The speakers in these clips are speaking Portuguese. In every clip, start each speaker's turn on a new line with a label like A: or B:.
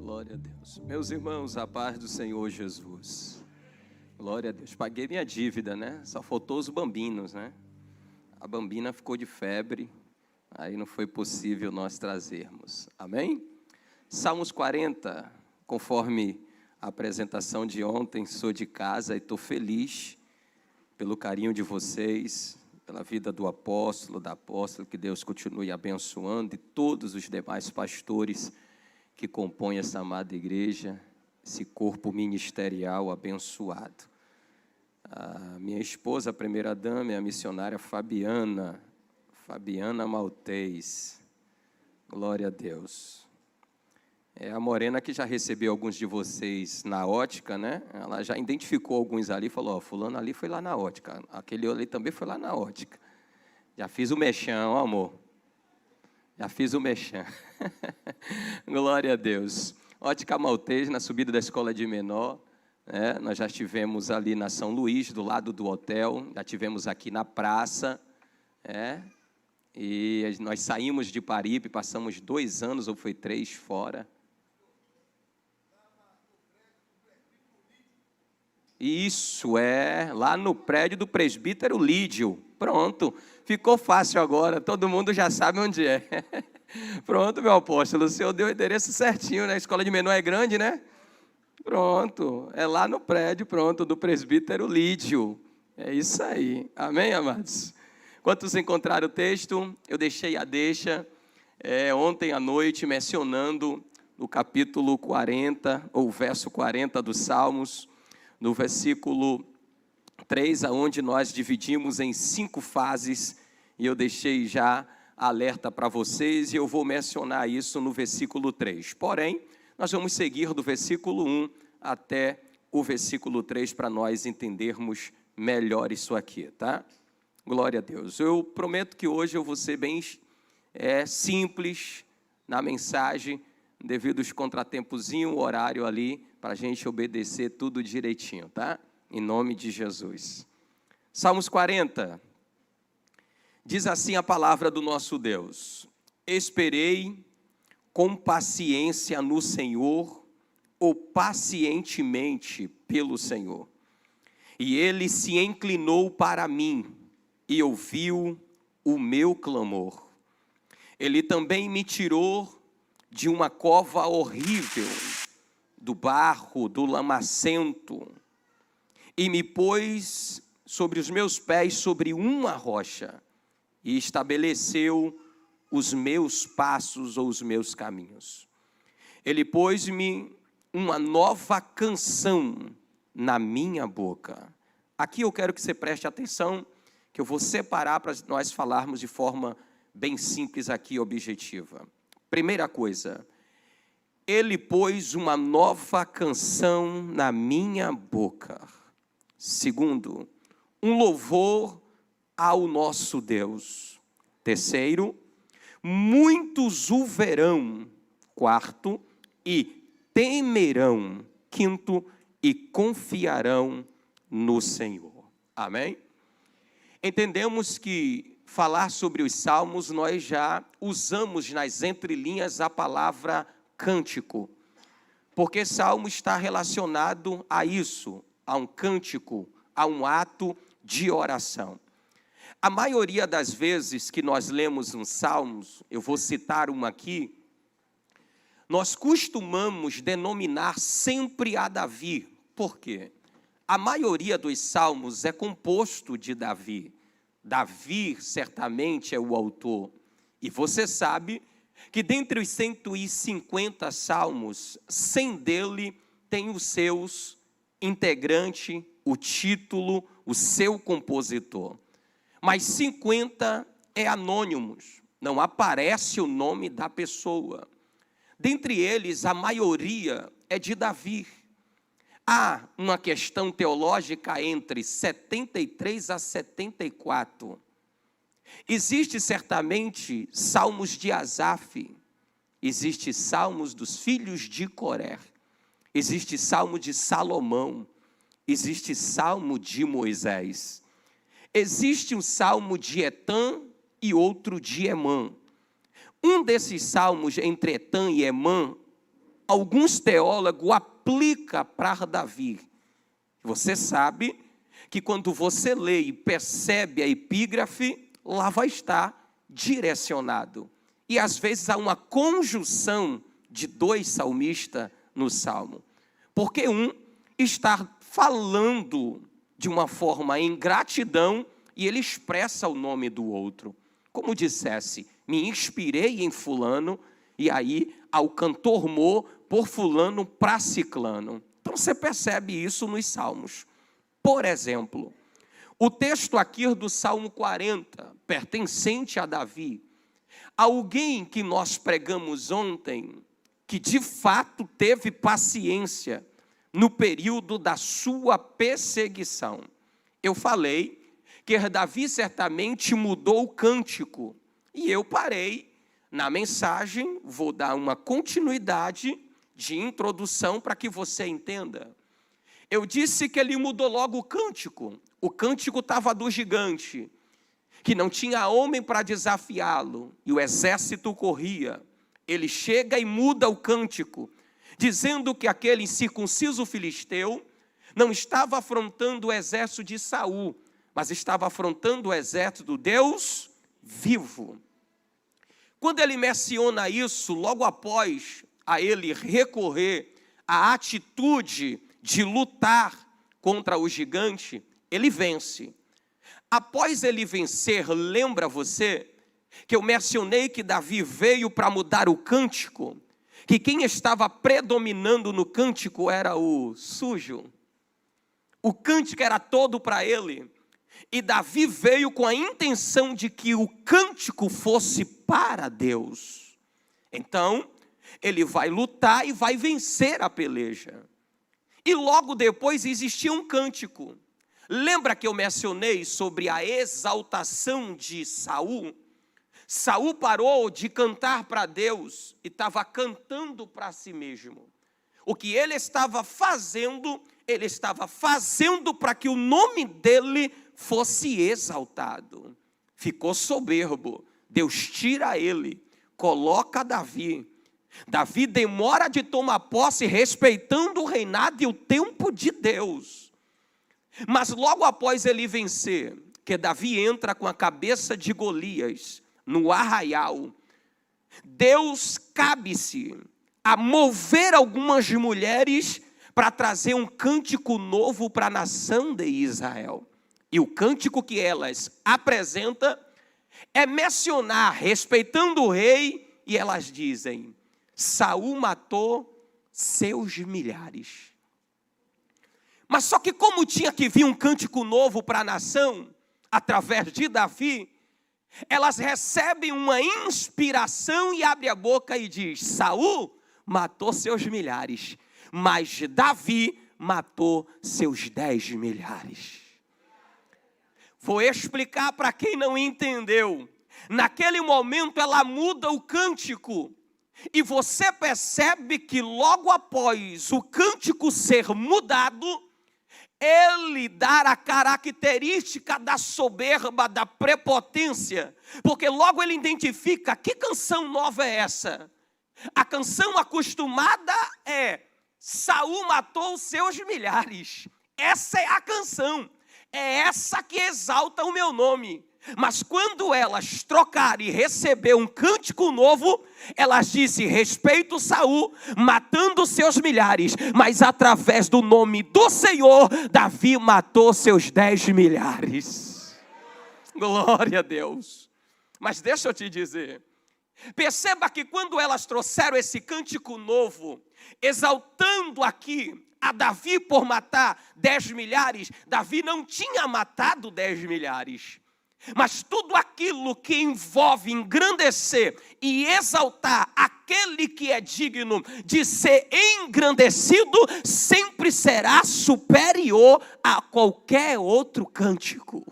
A: Glória a Deus. Meus irmãos, a paz do Senhor Jesus. Glória a Deus. Paguei minha dívida, né? Só faltou os bambinos, né? A bambina ficou de febre, aí não foi possível nós trazermos. Amém? Salmos 40, conforme a apresentação de ontem, sou de casa e estou feliz pelo carinho de vocês, pela vida do apóstolo, da apóstola, que Deus continue abençoando, e todos os demais pastores que compõem essa amada igreja, esse corpo ministerial abençoado. A minha esposa, a primeira dama, é a missionária Fabiana Maltês. Glória a Deus. É a morena que já recebeu alguns de vocês na ótica, né? Ela já identificou alguns ali e falou, fulano ali foi lá na ótica, aquele ali também foi lá na ótica. Já fiz o mexão, amor. Já fiz o mexão. Glória a Deus. Ótica Maltês, na subida da escola de menor. Nós já estivemos ali na São Luís, do lado do hotel. Já estivemos aqui na praça. E nós saímos de Paripe, passamos 2 anos, ou foi 3, fora. Isso, lá no prédio do presbítero Lídio. Pronto, ficou fácil agora, todo mundo já sabe onde é. Pronto, meu apóstolo, o senhor deu o endereço certinho, né? A escola de menor é grande, né? Pronto, é lá no prédio, pronto, do presbítero Lídio. É isso aí, amém, amados? Quantos encontraram o texto? Eu deixei a deixa ontem à noite, mencionando no capítulo 40, ou verso 40 dos Salmos, no versículo 3, aonde nós dividimos em 5 fases, e eu deixei já alerta para vocês, e eu vou mencionar isso no versículo 3. Porém, nós vamos seguir do versículo 1 até o versículo 3, para nós entendermos melhor isso aqui, tá? Glória a Deus. Eu prometo que hoje eu vou ser bem simples na mensagem, devido aos contratempozinhos, o horário ali, para a gente obedecer tudo direitinho, tá? Em nome de Jesus. Salmos 40, diz assim a palavra do nosso Deus: esperei com paciência no Senhor, ou pacientemente pelo Senhor, e Ele se inclinou para mim, e ouviu o meu clamor. Ele também me tirou de uma cova horrível, do barro, do lamacento, e me pôs sobre os meus pés sobre uma rocha, e estabeleceu os meus passos ou os meus caminhos. Ele pôs-me uma nova canção na minha boca. Aqui eu quero que você preste atenção, que eu vou separar para nós falarmos de forma bem simples aqui, objetiva. Primeira coisa, Ele pôs uma nova canção na minha boca. Segundo, um louvor ao nosso Deus. Terceiro, muitos o verão. Quarto, e temerão. Quinto, e confiarão no Senhor. Amém? Entendemos que falar sobre os salmos, nós já usamos nas entrelinhas a palavra cântico, porque salmo está relacionado a isso, a um cântico, a um ato de oração. A maioria das vezes que nós lemos um salmos, eu vou citar uma aqui, nós costumamos denominar sempre a Davi. Por quê? A maioria dos salmos é composto de Davi. Davi certamente é o autor. E você sabe que dentre os 150 salmos, 100 dele tem os seus integrantes, o título, o seu compositor. Mas 50 é anônimos, não aparece o nome da pessoa. Dentre eles, a maioria é de Davi. Há uma questão teológica entre 73 a 74. Existe certamente salmos de Asaf, existe salmos dos filhos de Coré, existe salmo de Salomão, existe salmo de Moisés, existe um salmo de Etã e outro de Emã. Um desses salmos entre Etã e Emã alguns teólogos aplicam para Davi. Você sabe que quando você lê e percebe a epígrafe, lá vai estar direcionado. E às vezes há uma conjunção de dois salmistas no Salmo. Porque um está falando de uma forma em gratidão e ele expressa o nome do outro. Como dissesse, me inspirei em fulano e aí ao cantor Mô por fulano para ciclano. Então você percebe isso nos salmos. Por exemplo, o texto aqui do Salmo 40, pertencente a Davi, alguém que nós pregamos ontem, que de fato teve paciência no período da sua perseguição. Eu falei que Davi certamente mudou o cântico, e eu parei na mensagem, vou dar uma continuidade de introdução para que você entenda. Eu disse que ele mudou logo o cântico estava do gigante, que não tinha homem para desafiá-lo, e o exército corria. Ele chega e muda o cântico, dizendo que aquele incircunciso filisteu não estava afrontando o exército de Saul, mas estava afrontando o exército do Deus vivo. Quando ele menciona isso, logo após a ele recorrer à atitude de lutar contra o gigante, ele vence. Após ele vencer, lembra você que eu mencionei que Davi veio para mudar o cântico, que quem estava predominando no cântico era o sujo. O cântico era todo para ele. E Davi veio com a intenção de que o cântico fosse para Deus. Então, ele vai lutar e vai vencer a peleja. E logo depois existia um cântico. Lembra que eu mencionei sobre a exaltação de Saul? Saul parou de cantar para Deus e estava cantando para si mesmo. O que ele estava fazendo para que o nome dele fosse exaltado. Ficou soberbo. Deus tira ele, coloca Davi. Davi demora de tomar posse, respeitando o reinado e o tempo de Deus. Mas logo após ele vencer, que Davi entra com a cabeça de Golias no arraial, Deus cabe-se a mover algumas mulheres para trazer um cântico novo para a nação de Israel. E o cântico que elas apresentam é mencionar, respeitando o rei, e elas dizem: Saul matou seus milhares. Mas só que como tinha que vir um cântico novo para a nação, através de Davi, elas recebem uma inspiração e abrem a boca e diz: Saul matou seus milhares, mas Davi matou seus 10 milhares. Vou explicar para quem não entendeu. Naquele momento ela muda o cântico. E você percebe que logo após o cântico ser mudado, ele dá a característica da soberba, da prepotência. Porque logo ele identifica: que canção nova é essa? A canção acostumada é: Saul matou os seus milhares. Essa é a canção. É essa que exalta o meu nome. Mas quando elas trocaram e receberam um cântico novo, elas dizem: respeito Saul, matando seus milhares, mas através do nome do Senhor, Davi matou seus 10 milhares. Glória a Deus. Mas deixa eu te dizer, perceba que quando elas trouxeram esse cântico novo, exaltando aqui a Davi por matar 10 milhares, Davi não tinha matado 10 milhares. Mas tudo aquilo que envolve engrandecer e exaltar aquele que é digno de ser engrandecido, sempre será superior a qualquer outro cântico.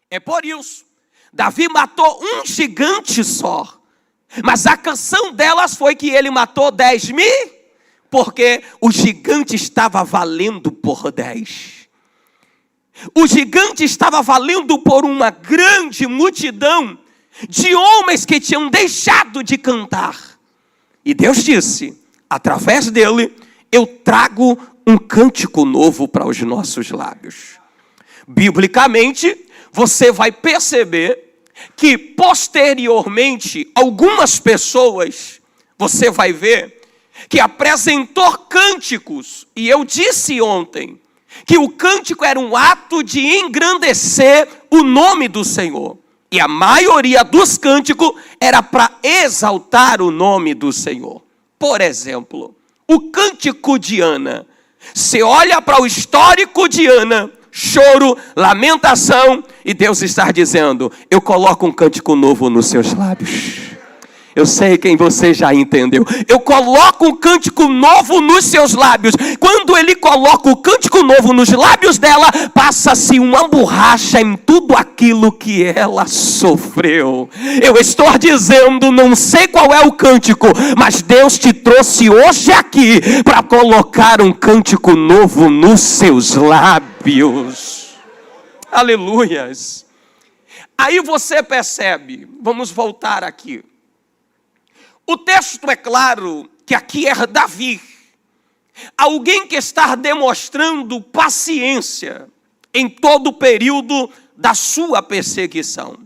A: É por isso, Davi matou um gigante só, mas a canção delas foi que ele matou 10 mil, porque o gigante estava valendo por 10. O gigante estava valendo por uma grande multidão de homens que tinham deixado de cantar. E Deus disse, através dele, eu trago um cântico novo para os nossos lábios. Biblicamente, você vai perceber que posteriormente, algumas pessoas, você vai ver, que apresentou cânticos, e eu disse ontem, que o cântico era um ato de engrandecer o nome do Senhor. E a maioria dos cânticos era para exaltar o nome do Senhor. Por exemplo, o cântico de Ana. Você olha para o histórico de Ana, choro, lamentação, e Deus está dizendo, eu coloco um cântico novo nos seus lábios. Eu sei quem você já entendeu. Eu coloco um cântico novo nos seus lábios. Quando ele coloca o cântico novo nos lábios dela, passa-se uma borracha em tudo aquilo que ela sofreu. Eu estou dizendo, não sei qual é o cântico, mas Deus te trouxe hoje aqui para colocar um cântico novo nos seus lábios. Aleluias. Aí você percebe, vamos voltar aqui. O texto é claro que aqui é Davi, alguém que está demonstrando paciência em todo o período da sua perseguição.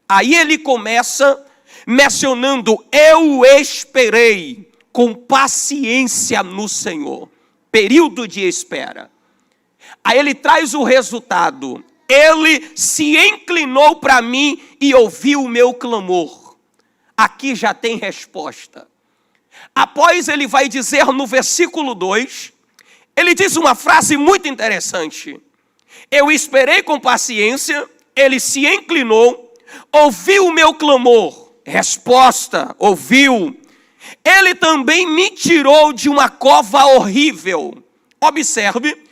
A: Aí ele começa mencionando, eu esperei com paciência no Senhor, período de espera. Aí ele traz o resultado, ele se inclinou para mim e ouviu o meu clamor. Aqui já tem resposta. Após ele vai dizer no versículo 2, ele diz uma frase muito interessante. Eu esperei com paciência, ele se inclinou, ouviu o meu clamor. Resposta, ouviu. Ele também me tirou de uma cova horrível. Observe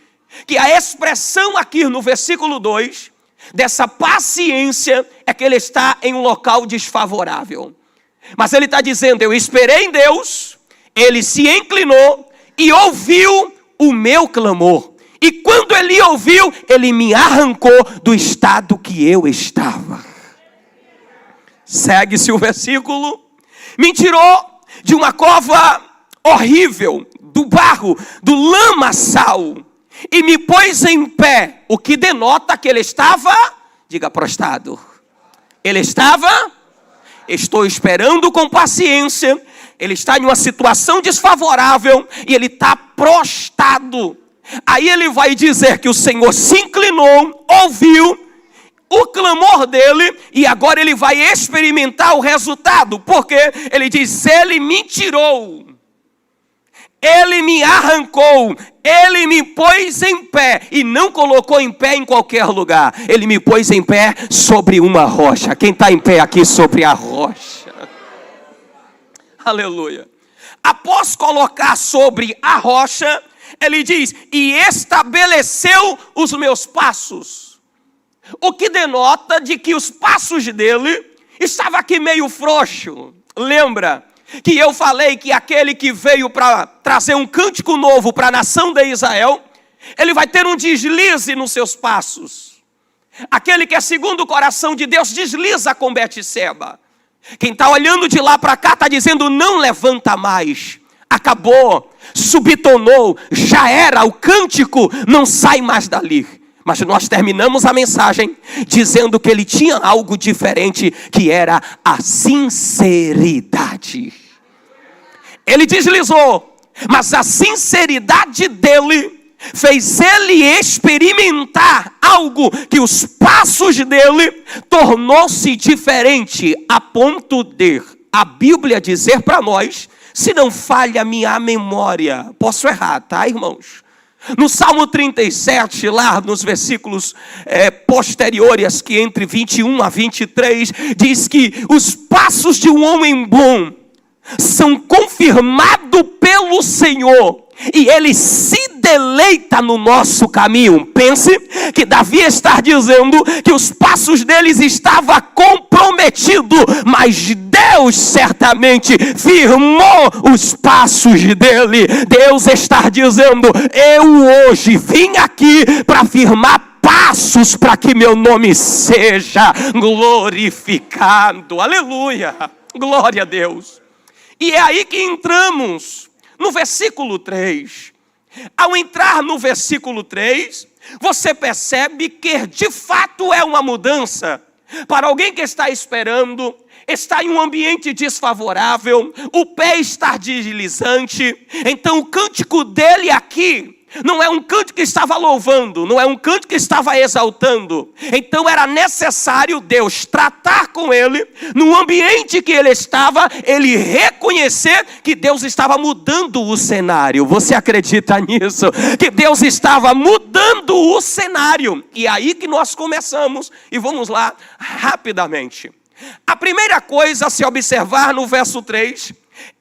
A: que a expressão aqui no versículo 2, dessa paciência, é que ele está em um local desfavorável. Mas ele está dizendo, eu esperei em Deus, ele se inclinou e ouviu o meu clamor. E quando ele ouviu, ele me arrancou do estado que eu estava. Segue-se o versículo. Me tirou de uma cova horrível, do barro, do lamaçal, e me pôs em pé, o que denota que ele estava, diga prostrado. Ele estava... Estou esperando com paciência, ele está em uma situação desfavorável e ele está prostrado. Aí ele vai dizer que o Senhor se inclinou, ouviu o clamor dele e agora ele vai experimentar o resultado. Porque ele diz, ele me tirou, ele me arrancou, ele me pôs em pé e não colocou em pé em qualquer lugar. Ele me pôs em pé sobre uma rocha. Quem está em pé aqui sobre a rocha? Aleluia. Após colocar sobre a rocha, ele diz, e estabeleceu os meus passos. O que denota de que os passos dele estavam aqui meio frouxo. Lembra que eu falei que aquele que veio para trazer um cântico novo para a nação de Israel, ele vai ter um deslize nos seus passos. Aquele que é segundo o coração de Deus desliza com Betseba. Quem está olhando de lá para cá está dizendo, não levanta mais. Acabou, subitonou, já era, o cântico não sai mais dali. Mas nós terminamos a mensagem dizendo que ele tinha algo diferente, que era a sinceridade. Ele deslizou, mas a sinceridade dele fez ele experimentar algo que os passos dele tornou-se diferente, a ponto de a Bíblia dizer para nós, se não falha a minha memória, posso errar, tá, irmãos? No Salmo 37, lá nos versículos posteriores, que entre 21 a 23, diz que os passos de um homem bom são confirmados pelo Senhor, e ele se deleita no nosso caminho. Pense que Davi está dizendo que os passos deles estavam comprometidos, mas Deus certamente firmou os passos dele. Deus está dizendo, eu hoje vim aqui para firmar passos para que meu nome seja glorificado. Aleluia, glória a Deus. E é aí que entramos no versículo 3. Ao entrar no versículo 3, você percebe que de fato é uma mudança. Para alguém que está esperando, está em um ambiente desfavorável, o pé está deslizante, então o cântico dele aqui não é um cântico que estava louvando, não é um cântico que estava exaltando. Então era necessário Deus tratar com ele, no ambiente que ele estava, ele reconhecer que Deus estava mudando o cenário. Você acredita nisso? Que Deus estava mudando o cenário. E aí que nós começamos, e vamos lá rapidamente. A primeira coisa a se observar no verso 3,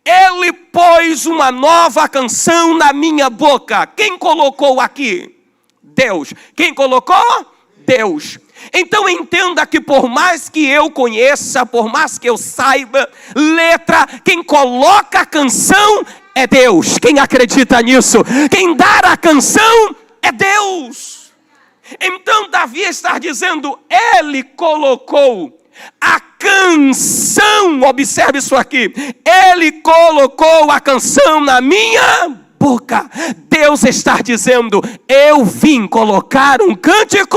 A: ele pôs uma nova canção na minha boca. Quem colocou aqui? Deus. Quem colocou? Deus. Então entenda que por mais que eu conheça, por mais que eu saiba letra, quem coloca a canção é Deus. Quem acredita nisso? Quem dá a canção é Deus. Então Davi está dizendo, ele colocou a canção, observe isso aqui, ele colocou a canção na minha boca. Deus está dizendo, eu vim colocar um cântico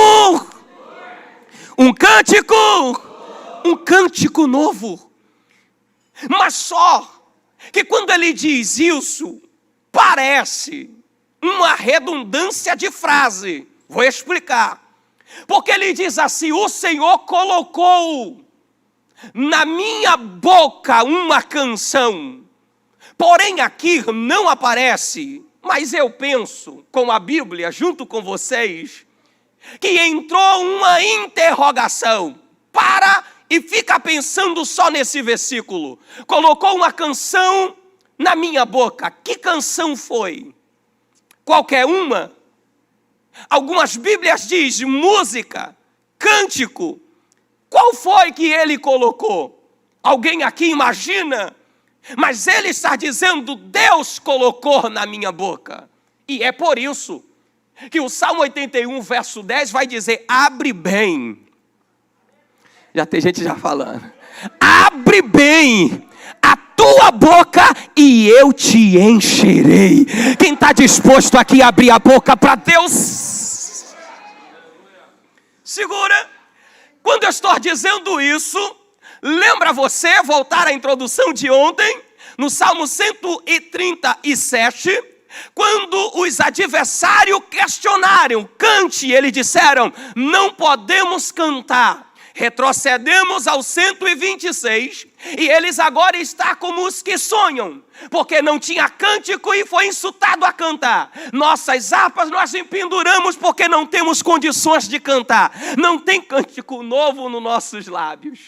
A: novo. Mas só que quando ele diz isso, parece uma redundância de frase. Vou explicar. Porque ele diz assim, o Senhor colocou na minha boca uma canção. Porém aqui não aparece, mas eu penso, com a Bíblia, junto com vocês, que entrou uma interrogação. Para e fica pensando só nesse versículo. Colocou uma canção na minha boca. Que canção foi? Qualquer uma? Algumas Bíblias dizem música, cântico. Qual foi que ele colocou? Alguém aqui imagina? Mas ele está dizendo, Deus colocou na minha boca. E é por isso que o Salmo 81, verso 10 vai dizer, abre bem. Já tem gente já falando. Abre bem a tua boca e eu te encherei. Quem está disposto aqui a abrir a boca para Deus? Segura. Quando eu estou dizendo isso, lembra você voltar à introdução de ontem, no Salmo 137, quando os adversários questionaram, cante, eles disseram, não podemos cantar. Retrocedemos ao 126 e eles agora estão como os que sonham, porque não tinha cântico e foi insultado a cantar. Nossas harpas nós empenduramos porque não temos condições de cantar. Não tem cântico novo nos nossos lábios.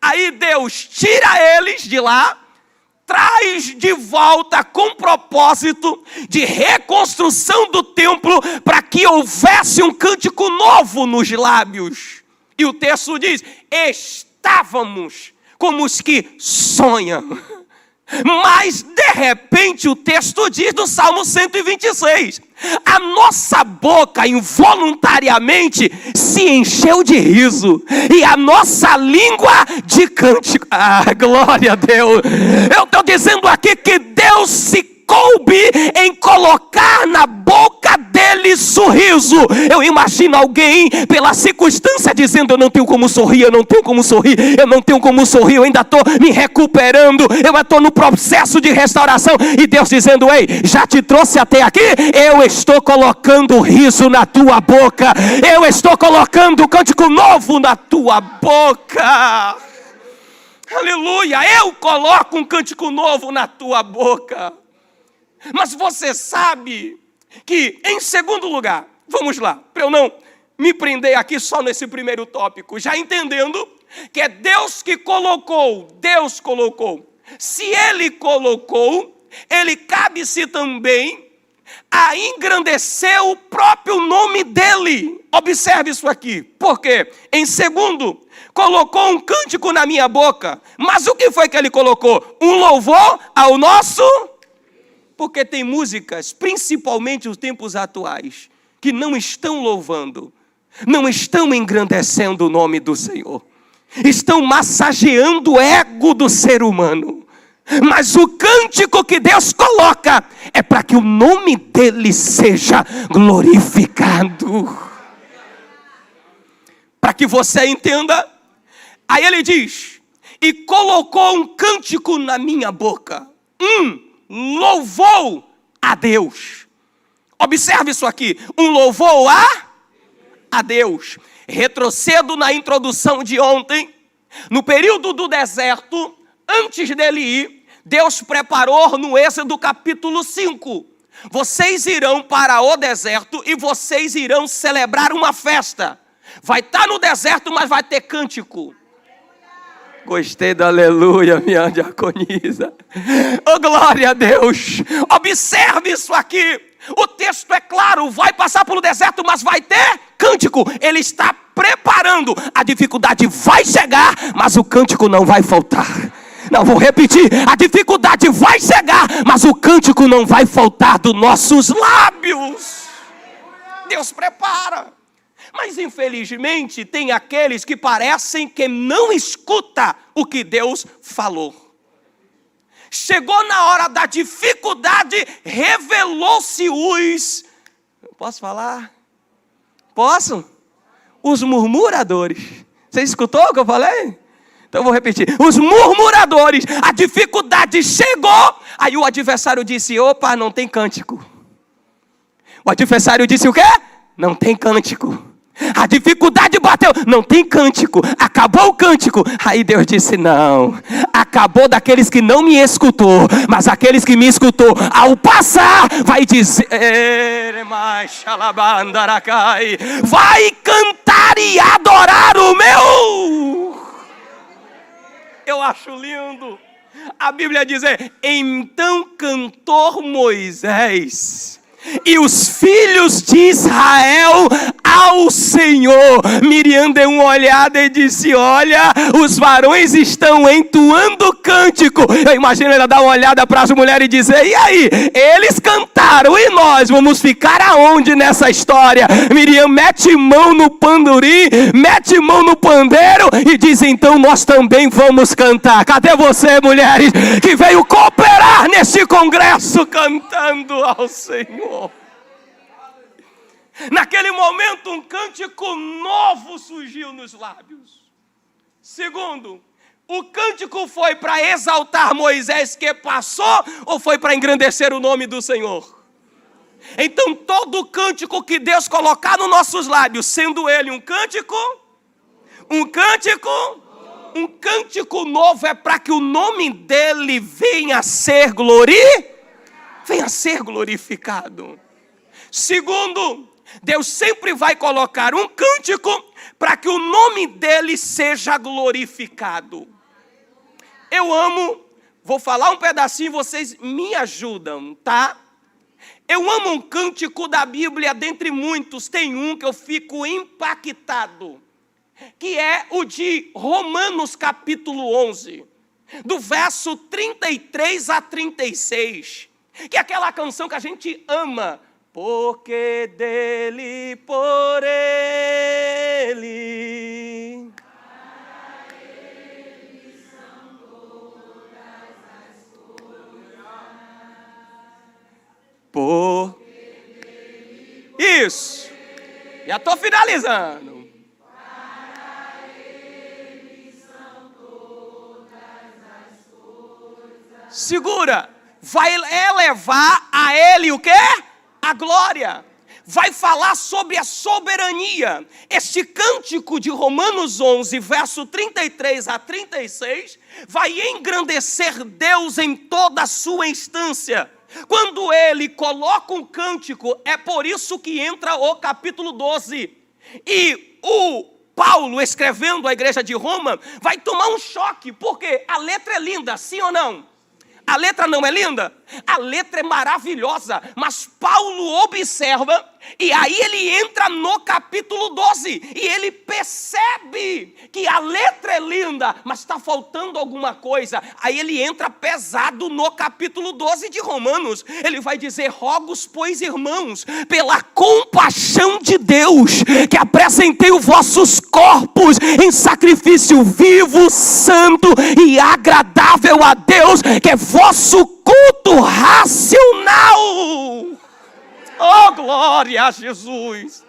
A: Aí Deus tira eles de lá, traz de volta com propósito de reconstrução do templo para que houvesse um cântico novo nos lábios. E o texto diz, estávamos como os que sonham. Mas de repente o texto diz do Salmo 126, a nossa boca involuntariamente se encheu de riso e a nossa língua de cântico. Ah, glória a Deus. Eu estou dizendo aqui que Deus se coube em colocar na boca dele sorriso. Eu imagino alguém pela circunstância dizendo, eu não tenho como sorrir, eu não tenho como sorrir, eu não tenho como sorrir, eu ainda estou me recuperando, eu estou no processo de restauração, e Deus dizendo, ei, já te trouxe até aqui, eu estou colocando riso na tua boca, eu estou colocando cântico novo na tua boca. Aleluia, eu coloco um cântico novo na tua boca. Mas você sabe que, em segundo lugar, vamos lá, para eu não me prender aqui só nesse primeiro tópico, já entendendo que é Deus que colocou, Deus colocou. Se Ele colocou, Ele cabe-se também a engrandecer o próprio nome dEle. Observe isso aqui, porque, em segundo, colocou um cântico na minha boca, mas o que foi que Ele colocou? Um louvor ao nosso... Porque tem músicas, principalmente os tempos atuais, que não estão louvando, não estão engrandecendo o nome do Senhor. Estão massageando o ego do ser humano. Mas o cântico que Deus coloca é para que o nome dele seja glorificado. Para que você entenda, aí ele diz: e colocou um cântico na minha boca, louvou a Deus. Observe isso aqui, um louvor a Deus. Retrocedo na introdução de ontem, no período do deserto, antes dele ir, Deus preparou no Êxodo capítulo 5. Vocês irão para o deserto e vocês irão celebrar uma festa. Vai estar no deserto, mas vai ter cântico. Gostei do aleluia, minha diaconisa. Oh, glória a Deus. Observe isso aqui. O texto é claro, vai passar pelo deserto, mas vai ter cântico. Ele está preparando. A dificuldade vai chegar, mas o cântico não vai faltar. Não, vou repetir. A dificuldade vai chegar, mas o cântico não vai faltar dos nossos lábios. Deus prepara. Mas infelizmente tem aqueles que parecem que não escutam o que Deus falou. Chegou na hora da dificuldade, revelou-se os... Posso falar? Posso? Os murmuradores. Você escutou o que eu falei? Então eu vou repetir. Os murmuradores. A dificuldade chegou. Aí o adversário disse: opa, não tem cântico. O adversário disse o quê? Não tem cântico. A dificuldade bateu, não tem cântico, acabou o cântico. Aí Deus disse: não, acabou daqueles que não me escutou, mas aqueles que me escutou, ao passar, vai dizer, vai cantar e adorar o meu. Eu acho lindo. A Bíblia diz: então cantou Moisés e os filhos de Israel ao Senhor. Miriam deu uma olhada e disse: olha, os varões estão entoando cântico. Eu imagino ela dar uma olhada para as mulheres e dizer: e aí, eles cantaram, e nós vamos ficar aonde nessa história? Miriam mete mão no pandorim, mete mão no pandeiro e diz: então nós também vamos cantar. Cadê você, mulheres, que veio cooperar nesse congresso cantando ao Senhor? Naquele momento, um cântico novo surgiu nos lábios. Segundo, o cântico foi para exaltar Moisés que passou, ou foi para engrandecer o nome do Senhor? Então, todo cântico que Deus colocar nos nossos lábios, sendo ele um cântico novo, é para que o nome dele venha a ser glorificado. Segundo, Deus sempre vai colocar um cântico para que o nome dele seja glorificado. Eu amo, vou falar um pedacinho, vocês me ajudam, tá? Eu amo um cântico da Bíblia, dentre muitos, tem um que eu fico impactado, que é o de Romanos capítulo 11, do verso 33 a 36, que é aquela canção que a gente ama. Porque dele, por ele, para ele são todas as coisas. Isso. Já estou finalizando. Para ele são todas as coisas. Segura. Vai elevar a ele o quê? A glória. Vai falar sobre a soberania. Este cântico de Romanos 11, verso 33 a 36, vai engrandecer Deus em toda a sua instância. Quando ele coloca um cântico, é por isso que entra o capítulo 12. E o Paulo, escrevendo à igreja de Roma, vai tomar um choque, porque a letra é linda, sim ou não? A letra não é linda? A letra é maravilhosa, mas Paulo observa, e aí ele entra no capítulo 12, e ele percebe que a letra é linda, mas está faltando alguma coisa. Aí ele entra pesado no capítulo 12 de Romanos. Ele vai dizer: rogo-vos, pois, irmãos, pela compaixão de Deus, que apresentei os vossos corpos em sacrifício vivo, santo e agradável a Deus, que é vosso culto racional. Oh, glória a Jesus!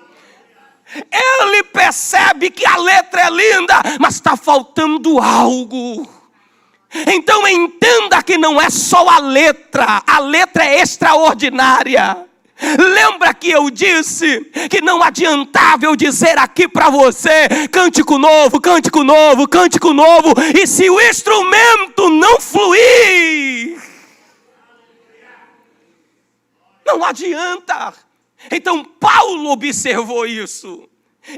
A: Ele percebe que a letra é linda, mas está faltando algo. Então entenda que não é só a letra é extraordinária. Lembra que eu disse que não adiantava eu dizer aqui para você: cântico novo, cântico novo, cântico novo, e se o instrumento não fluir, não adianta. Então Paulo observou isso.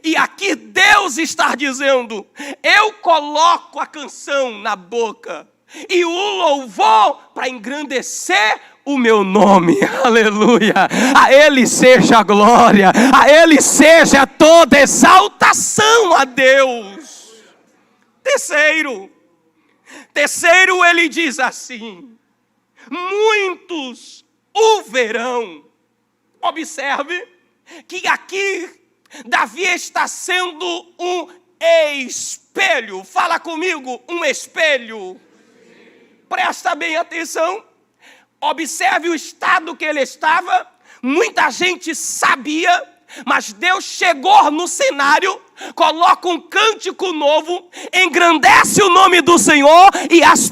A: E aqui Deus está dizendo: eu coloco a canção na boca e o louvor para engrandecer o meu nome. Aleluia. A Ele seja a glória, a Ele seja toda exaltação a Deus. Terceiro ele diz assim: muitos o verão. Observe que aqui Davi está sendo um espelho. Fala comigo, um espelho. Presta bem atenção. Observe o estado que ele estava. Muita gente sabia, mas Deus chegou no cenário, coloca um cântico novo, engrandece o nome do Senhor, e as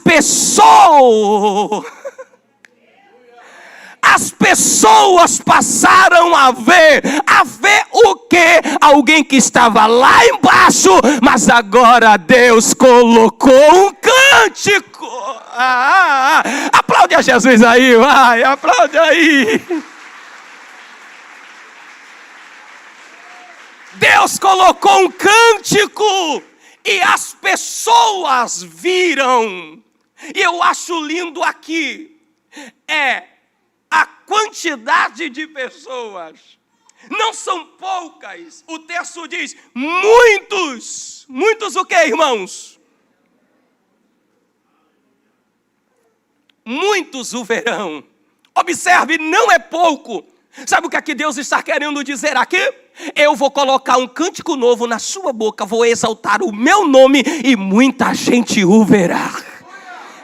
A: pessoas passaram a ver o quê? Alguém que estava lá embaixo, mas agora Deus colocou um cântico. Aplaude a Jesus aí, vai, aplaude aí. Deus colocou um cântico e as pessoas viram. E eu acho lindo aqui a quantidade de pessoas. Não são poucas. O texto diz muitos. Muitos o quê, irmãos? Muitos o verão. Observe, não é pouco. Sabe o que aqui Deus está querendo dizer aqui? Eu vou colocar um cântico novo na sua boca, vou exaltar o meu nome e muita gente o verá.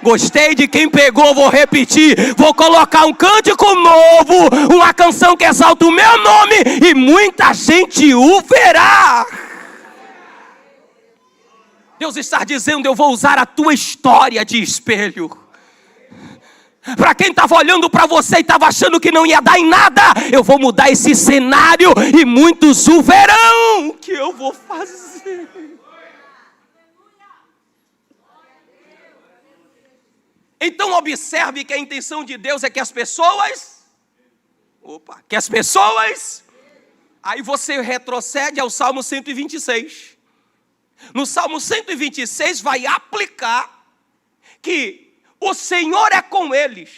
A: Gostei de quem pegou, vou repetir. Vou colocar um cântico novo, uma canção que exalta o meu nome e muita gente o verá. Deus está dizendo: eu vou usar a tua história de espelho. Para quem estava olhando para você e estava achando que não ia dar em nada, eu vou mudar esse cenário e muitos o verão. O que eu vou fazer? Então observe que a intenção de Deus é que as pessoas... Aí você retrocede ao Salmo 126. No Salmo 126 vai aplicar que o Senhor é com eles.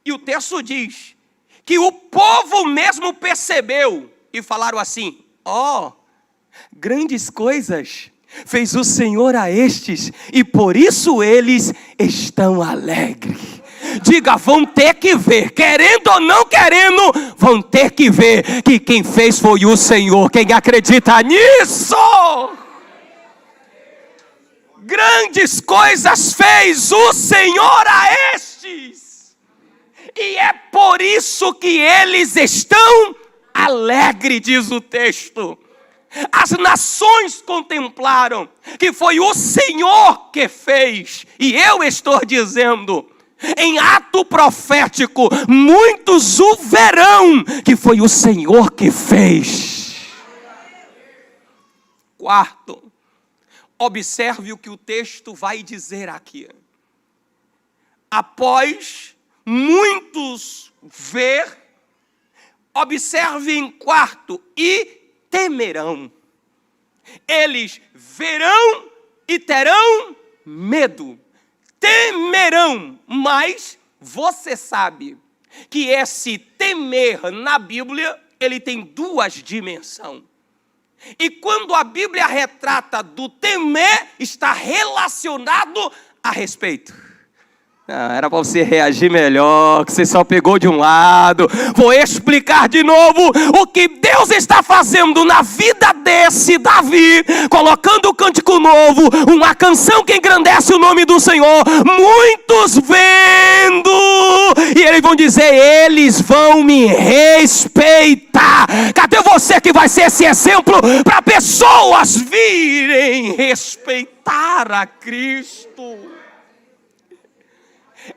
A: E o texto diz que o povo mesmo percebeu e falaram assim: grandes coisas fez o Senhor a estes, e por isso eles estão alegres. Diga, vão ter que ver, querendo ou não querendo, vão ter que ver que quem fez foi o Senhor. Quem acredita nisso? Grandes coisas fez o Senhor a estes, e é por isso que eles estão alegres, diz o texto. As nações contemplaram que foi o Senhor que fez, e eu estou dizendo, em ato profético, muitos o verão que foi o Senhor que fez. Quarto, observe o que o texto vai dizer aqui. Após muitos ver, observe em quarto, e temerão. Eles verão e terão medo. Temerão, mas Você sabe que esse temer na Bíblia, ele tem duas dimensões. E quando a Bíblia retrata do temer, está relacionado a respeito. Era para você reagir melhor, que você só pegou de um lado. Vou explicar de novo o que Deus está fazendo na vida desse Davi, colocando o cântico novo, uma canção que engrandece o nome do Senhor. Muitos vendo, e eles vão dizer, eles vão me respeitar. Cadê você que vai ser esse exemplo para pessoas virem respeitar a Cristo?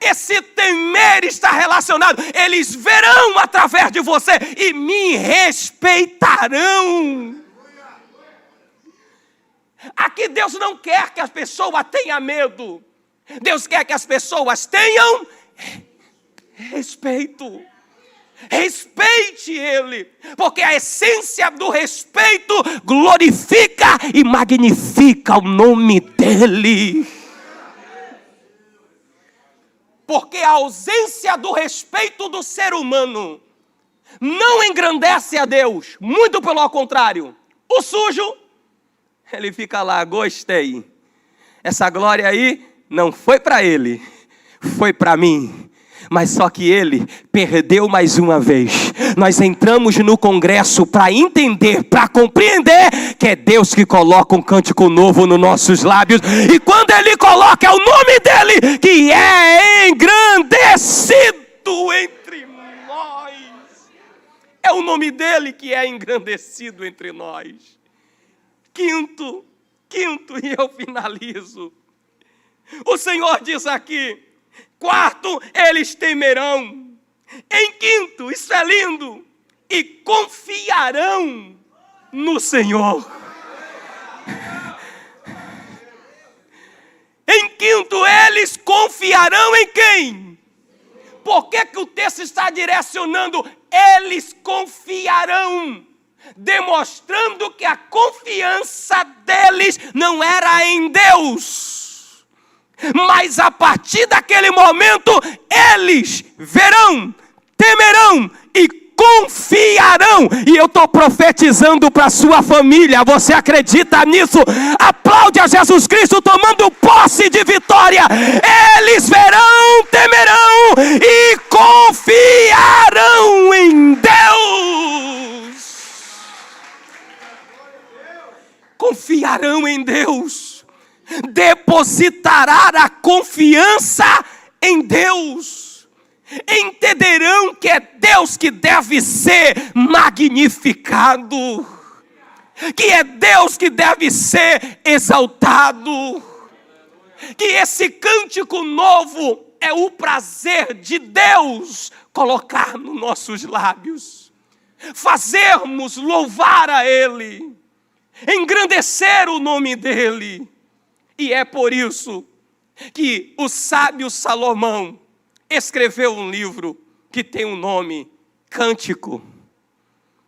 A: Esse temer está relacionado. Eles verão através de você e me respeitarão. Aqui Deus não quer que as pessoas tenham medo. Deus quer que as pessoas tenham respeito. Respeite Ele, porque a essência do respeito glorifica e magnifica o nome dEle. Porque a ausência do respeito do ser humano não engrandece a Deus. Muito pelo contrário. O sujo, ele fica lá, gostei. Essa glória aí não foi para ele, foi para mim. Mas só que ele perdeu mais uma vez. Nós entramos no congresso para entender, para compreender que é Deus que coloca um cântico novo nos nossos lábios. E quando Ele coloca, é o nome dEle que é engrandecido entre nós. É o nome dEle que é engrandecido entre nós. Quinto, e eu finalizo. O Senhor diz aqui, quarto, eles temerão. Em quinto, isso é lindo, e confiarão no Senhor. Em quinto, eles confiarão em quem? Por que o texto está direcionando? Eles confiarão, demonstrando que a confiança deles não era em Deus. Mas a partir daquele momento, eles verão, temerão e confiarão. E eu estou profetizando para a sua família. Você acredita nisso? Aplaude a Jesus Cristo tomando posse de vitória. Eles verão, temerão e confiarão em Deus. Confiarão em Deus. Depositará a confiança em Deus. Entenderão que é Deus que deve ser magnificado, que é Deus que deve ser exaltado, que esse cântico novo é o prazer de Deus colocar nos nossos lábios, fazermos louvar a Ele, engrandecer o nome dEle. E é por isso que o sábio Salomão escreveu um livro que tem um nome, Cântico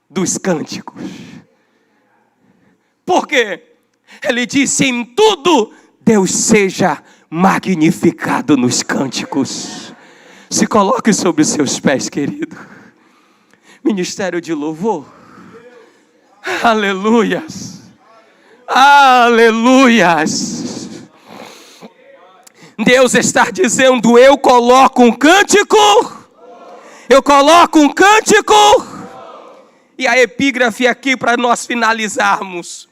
A: dos Cânticos. Por quê? Ele disse, em tudo Deus seja magnificado nos cânticos. Se coloque sobre os seus pés, querido. Ministério de louvor. Aleluias. Aleluias. Deus está dizendo, eu coloco um cântico. Eu coloco um cântico. E a epígrafe aqui para nós finalizarmos.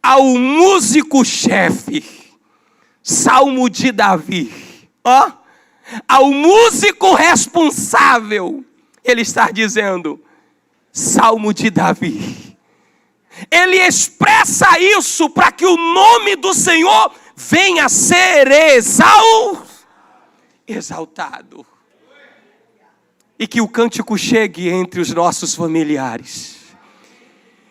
A: Ao músico-chefe, Salmo de Davi. Ó, ao músico responsável, ele está dizendo, Salmo de Davi. Ele expressa isso para que o nome do Senhor venha a ser exaltado. E que o cântico chegue entre os nossos familiares.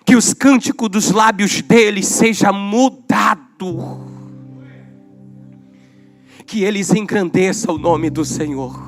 A: Que os cânticos dos lábios deles seja mudado. Que eles engrandeçam o nome do Senhor.